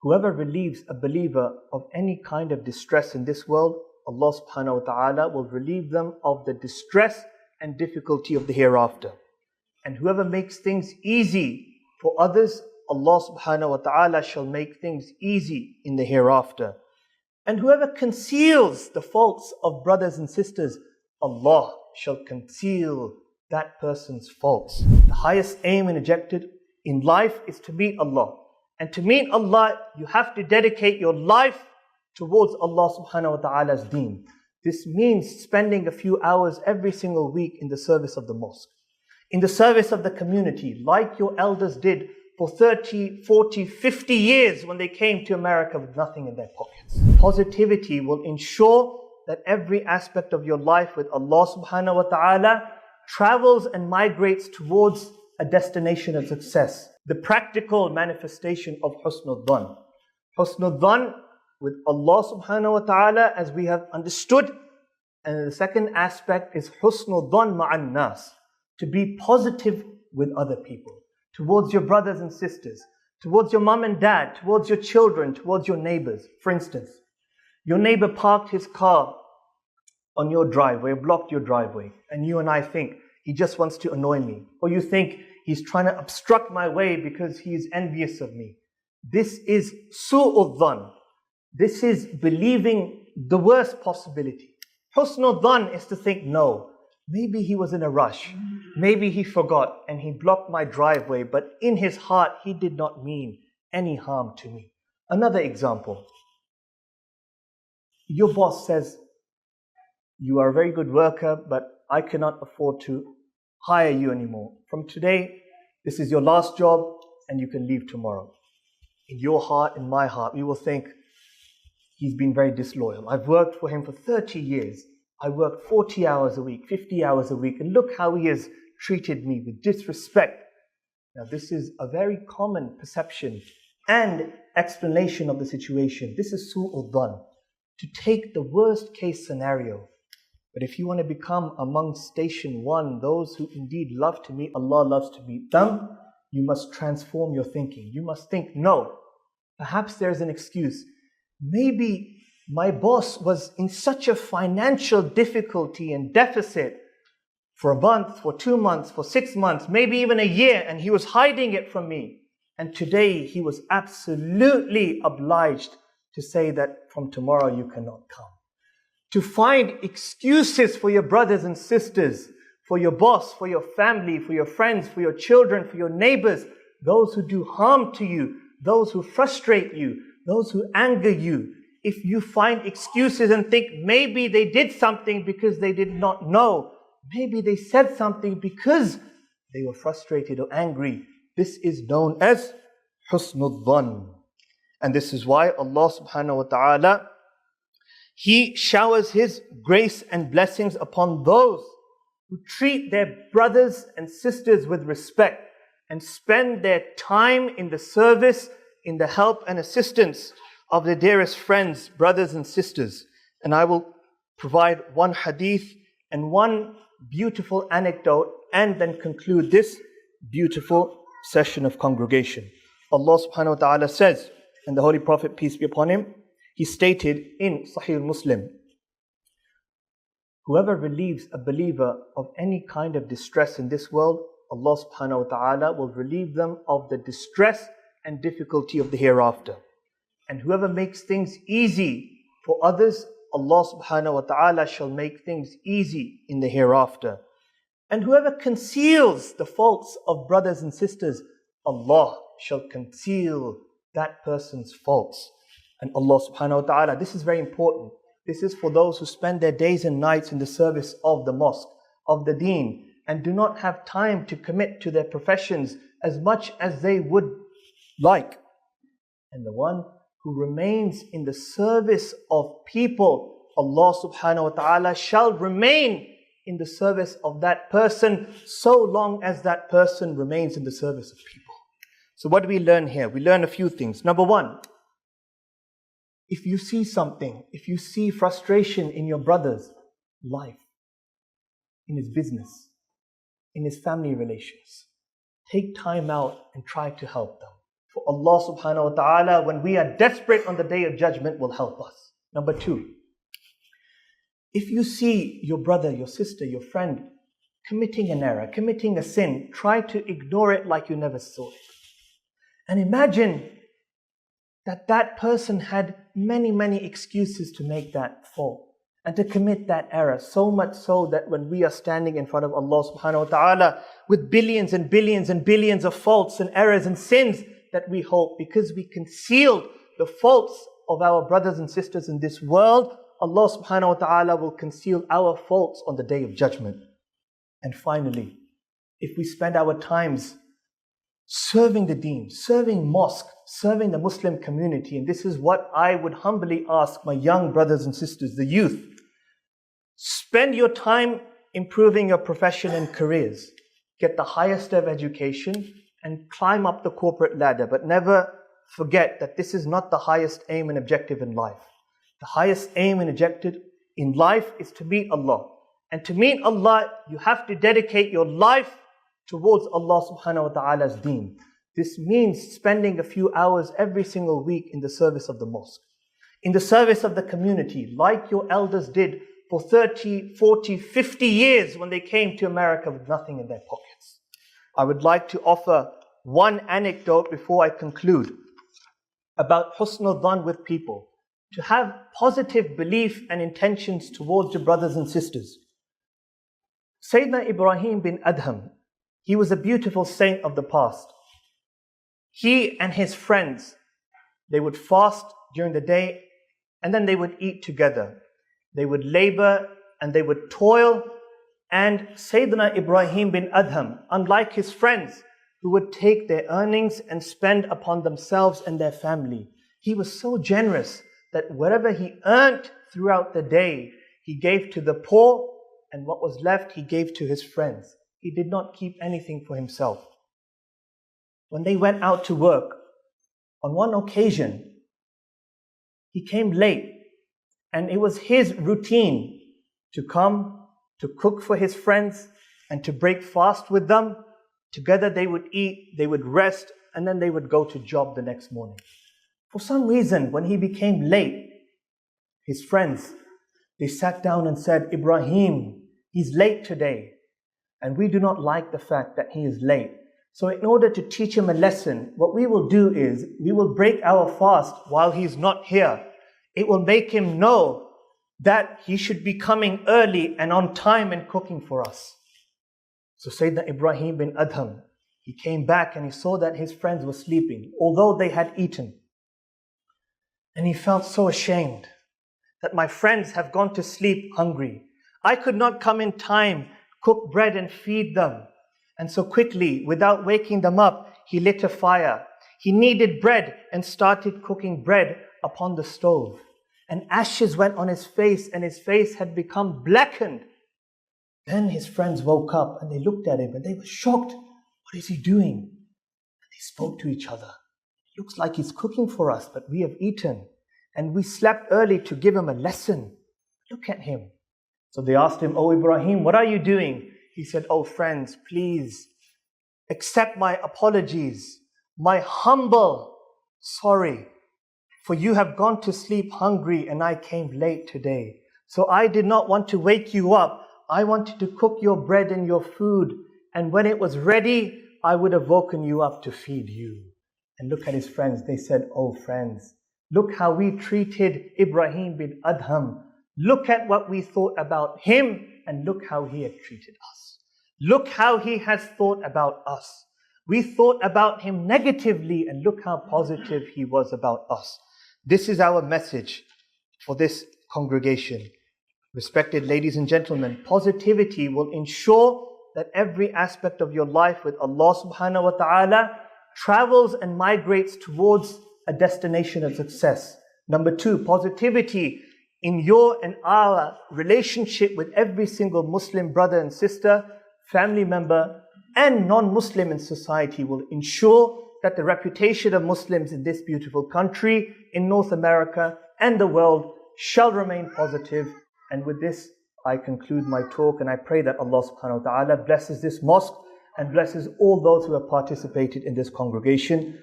Whoever relieves a believer of any kind of distress in this world, Allah subhanahu wa ta'ala will relieve them of the distress and difficulty of the hereafter. And whoever makes things easy for others, Allah subhanahu wa ta'ala shall make things easy in the hereafter. And whoever conceals the faults of brothers and sisters, Allah shall conceal that person's faults. The highest aim and objective in life is to meet Allah. And to meet Allah, you have to dedicate your life towards Allah subhanahu wa ta'ala's deen. This means spending a few hours every single week in the service of the mosque, in the service of the community, like your elders did for 30, 40, 50 years when they came to America with nothing in their pockets. Positivity will ensure that every aspect of your life with Allah subhanahu wa ta'ala travels and migrates towards a destination of success. The practical manifestation of Husn-e-Zann. Husn-e-Zann with Allah subhanahu wa ta'ala, as we have understood. And the second aspect is Husn-e-Zann ma'an nas, to be positive with other people, towards your brothers and sisters, towards your mom and dad, towards your children, towards your neighbors. For instance, your neighbor parked his car on your driveway, blocked your driveway, and you and I think, he just wants to annoy me. Or you think, he's trying to obstruct my way because he is envious of me. This is su'u-dhan. This is believing the worst possibility. Husn-e-Zann is to think, no, maybe he was in a rush. Maybe he forgot and he blocked my driveway, but in his heart, he did not mean any harm to me. Another example. Your boss says, you are a very good worker, but I cannot afford to hire you anymore. From today, this is your last job and you can leave tomorrow. In your heart, in my heart, we will think, he's been very disloyal. I've worked for him for 30 years. I work 40 hours a week, 50 hours a week, and look how he has treated me with disrespect. Now, this is a very common perception and explanation of the situation. This is su'u-dhan, to take the worst case scenario. But if you want to become among station one, those who indeed love to meet Allah, loves to meet them, you must transform your thinking. You must think, no, perhaps there's an excuse. Maybe my boss was in such a financial difficulty and deficit for a month, for 2 months, for 6 months, maybe even a year, and he was hiding it from me. And today he was absolutely obliged to say that from tomorrow you cannot come. To find excuses for your brothers and sisters, for your boss, for your family, for your friends, for your children, for your neighbors, those who do harm to you, those who frustrate you, those who anger you. If you find excuses and think maybe they did something because they did not know, maybe they said something because they were frustrated or angry, this is known as Husn-e-Zann. And this is why Allah subhanahu wa ta'ala, He showers His grace and blessings upon those who treat their brothers and sisters with respect and spend their time in the service, in the help and assistance of their dearest friends, brothers and sisters. And I will provide one hadith and one beautiful anecdote and then conclude this beautiful session of congregation. Allah subhanahu wa ta'ala says, and the Holy Prophet, peace be upon him, he stated in Sahih Muslim, whoever relieves a believer of any kind of distress in this world, Allah subhanahu wa ta'ala will relieve them of the distress and difficulty of the hereafter. And whoever makes things easy for others, Allah subhanahu wa ta'ala shall make things easy in the hereafter. And whoever conceals the faults of brothers and sisters, Allah shall conceal that person's faults. And Allah subhanahu wa ta'ala, this is very important. This is for those who spend their days and nights in the service of the mosque, of the deen, and do not have time to commit to their professions as much as they would like. And the one who remains in the service of people, Allah subhanahu wa ta'ala shall remain in the service of that person so long as that person remains in the service of people. So what do we learn here? We learn a few things. Number one, if you see something, if you see frustration in your brother's life, in his business, in his family relations, take time out and try to help them. for Allah subhanahu wa ta'ala, when we are desperate on the Day of Judgment, will help us. Number 2, if you see your brother, your sister, your friend committing an error, committing a sin, try to ignore it like you never saw it. And imagine that that person had many, many excuses to make that fault and to commit that error, so much so that when we are standing in front of Allah subhanahu wa ta'ala with billions and billions and billions of faults and errors and sins that we hope, because we concealed the faults of our brothers and sisters in this world, Allah subhanahu wa ta'ala will conceal our faults on the Day of Judgment. And finally, if we spend our times serving the Deen, serving mosque, serving the Muslim community, and this is what I would humbly ask my young brothers and sisters, the youth, spend your time improving your profession and careers, get the highest of education and climb up the corporate ladder, but never forget that this is not the highest aim and objective in life. The highest aim and objective in life is to meet Allah. And to meet Allah, you have to dedicate your life towards Allah subhanahu wa ta'ala's deen. This means spending a few hours every single week in the service of the mosque, in the service of the community, like your elders did for 30, 40, 50 years when they came to America with nothing in their pockets. I would like to offer one anecdote before I conclude about Husn-e-Zann with people. To have positive belief and intentions towards your brothers and sisters. Sayyiduna Ibrahim Bin Adham, he was a beautiful saint of the past. He and his friends, they would fast during the day and then they would eat together. They would labor and they would toil. And Sayyiduna Ibrahim Bin Adham, unlike his friends who would take their earnings and spend upon themselves and their family, he was so generous that whatever he earned throughout the day, he gave to the poor, and what was left he gave to his friends. He did not keep anything for himself. When they went out to work, on one occasion, he came late, and it was his routine to come, to cook for his friends, and to break fast with them. Together they would eat, they would rest, and then they would go to job the next morning. For some reason, when he became late, his friends, they sat down and said, Ibrahim, he's late today. And we do not like the fact that he is late. So in order to teach him a lesson, what we will do is, we will break our fast while he's not here. It will make him know that he should be coming early and on time and cooking for us. So Sayyidina Ibrahim Bin Adham, he came back and he saw that his friends were sleeping, although they had eaten. And he felt so ashamed that my friends have gone to sleep hungry. I could not come in time, cook bread and feed them. And so quickly, without waking them up, he lit a fire. He kneaded bread and started cooking bread upon the stove. And ashes went on his face and his face had become blackened. Then his friends woke up and they looked at him and they were shocked. What is he doing? And they spoke to each other. It looks like he's cooking for us, but we have eaten. And we slept early to give him a lesson. Look at him. So they asked him, Oh Ibrahim, what are you doing? He said, Oh friends, please accept my apologies, my humble sorry. For you have gone to sleep hungry and I came late today. So I did not want to wake you up. I wanted to cook your bread and your food. And when it was ready, I would have woken you up to feed you. And look at his friends. They said, Oh friends, look how we treated Ibrahim bin Adham. Look at what we thought about him and look how he had treated us. Look how he has thought about us. We thought about him negatively and look how positive he was about us. This is our message for this congregation. Respected ladies and gentlemen, positivity will ensure that every aspect of your life with Allah subhanahu wa ta'ala travels and migrates towards a destination of success. Number two, positivity in your and our relationship with every single Muslim brother and sister, family member, and non-Muslim in society will ensure that the reputation of Muslims in this beautiful country, in North America and the world shall remain positive. And with this, I conclude my talk and I pray that Allah subhanahu wa ta'ala blesses this mosque and blesses all those who have participated in this congregation.